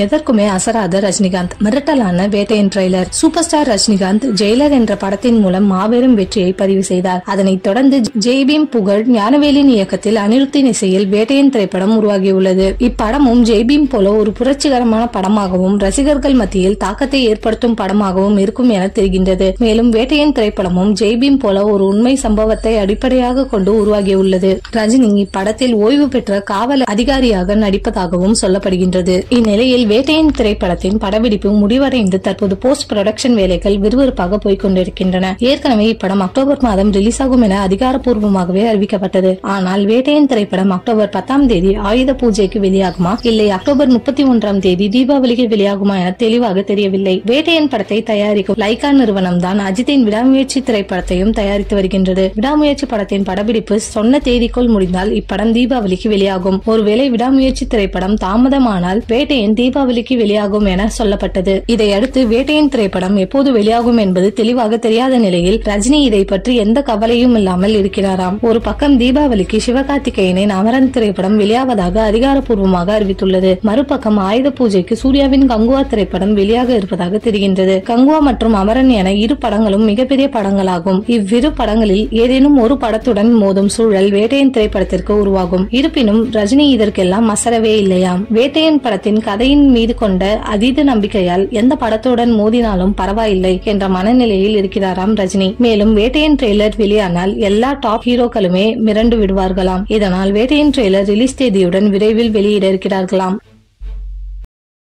எதற்குமே அசராத ரஜினிகாந்த். மிரட்டலான Vettaiyan trailer. Super star Rajinikanth Jailer என்ற படத்தின் மூலம் மாபெரும் வெற்றியை பதிவு செய்தார். அதனைத் தொடர்ந்து ஜெய்பீம் புகழ் ஞானவேலின் இயக்கத்தில் அனிருத்தின் இசையில் வேட்டையன் திரைப்படம் உருவாகியுள்ளது. இப்படமும் ஜெய்பீம் போல ஒரு புரட்சிகரமான படமாகவும் ரசிகர்கள் மத்தியில் தாக்கத்தை ஏற்படுத்தும் படமாகவும் இருக்கும் என தெரிகின்றது. மேலும் வேட்டையன் திரைப்படமும் ஜெய்பீம் போல ஒரு உண்மை சம்பவத்தை அடிப்படையாக கொண்டு உருவாகியுள்ளது. ரஜினி இப்படத்தில் ஓய்வு பெற்ற காவல் அதிகாரியாக நடிப்பதாகவும் சொல்லப்படுகின்றது. இந்நிலையில் வேட்டையன் திரைப்படத்தின் படப்பிடிப்பு முடிவடைந்து தற்போது போஸ்ட் புரொடக்ஷன் வேலைகள் விறுவிறுப்பாக போய்கொண்டிருக்கின்றன. ஏற்கனவே இப்படம் அக்டோபர் மாதம் ரிலீஸ் ஆகும் என அதிகாரப்பூர்வமாகவே அறிவிக்கப்பட்டது. ஆனால் வேட்டையன் திரைப்படம் அக்டோபர் 10ஆம் தேதி ஆயுத பூஜைக்கு வெளியாகுமா இல்லை அக்டோபர் 31ஆம் தேதி தீபாவளிக்கு வெளியாகுமா என தெளிவாக தெரியவில்லை. வேட்டையன் படத்தை தயாரிக்கும் லைகா நிறுவனம் தான் அஜித்தின் விடாமுயற்சி திரைப்படத்தையும் தயாரித்து வருகின்றது. விடாமுயற்சி படத்தின் படப்பிடிப்பு சொன்ன தேதிக்குள் முடிந்தால் இப்படம் தீபாவளிக்கு வெளியாகும். ஒருவேளை விடாமுயற்சி திரைப்படம் தாமதமானால் வேட்டையன் தீபாவளிக்கு வெளியாகும் என சொல்லப்பட்டது. இதையடுத்து வேட்டையன் திரைப்படம் எப்போது வெளியாகும் என்பது தெளிவாக தெரியாத நிலையில் ரஜினி இதை பற்றி எந்த கவலையும் இல்லாமல் இருக்கிறாராம். ஒரு பக்கம் தீபாவளிக்கு சிவகார்த்திகேயனின் அமரன் திரைப்படம் வெளியாவதாக அதிகாரப்பூர்வமாக அறிவித்துள்ளது. மறுபக்கம் ஆயுத பூஜைக்கு சூர்யாவின் கங்குவா திரைப்படம் வெளியாக இருப்பதாக தெரிகின்றது. கங்குவா மற்றும் அமரன் என இரு படங்களும் மிகப்பெரிய படங்களாகும். இவ்விரு படங்களில் ஏதேனும் ஒரு படத்துடன் மோதும் சூழல் வேட்டையன் திரைப்படத்திற்கு உருவாகும். இருப்பினும் ரஜினி இதற்கெல்லாம் அசரவே இல்லையாம். வேட்டையன் படத்தின் கதையின் மீது கொண்ட அதீத நம்பிக்கையால் எந்த படத்துடன் மோதினாலும் பரவாயில்லை என்ற மனநிலையில் இருக்கிறாராம் ரஜினி. மேலும் வேட்டையன் ட்ரெய்லர் வெளியானால் எல்லா டாப் ஹீரோக்களுமே மிரண்டு விடுவார்களாம். இதனால் வேட்டையன் ட்ரெய்லர் ரிலீஸ் தேதியுடன் விரைவில் வெளியிட இருக்கிறார்களாம்.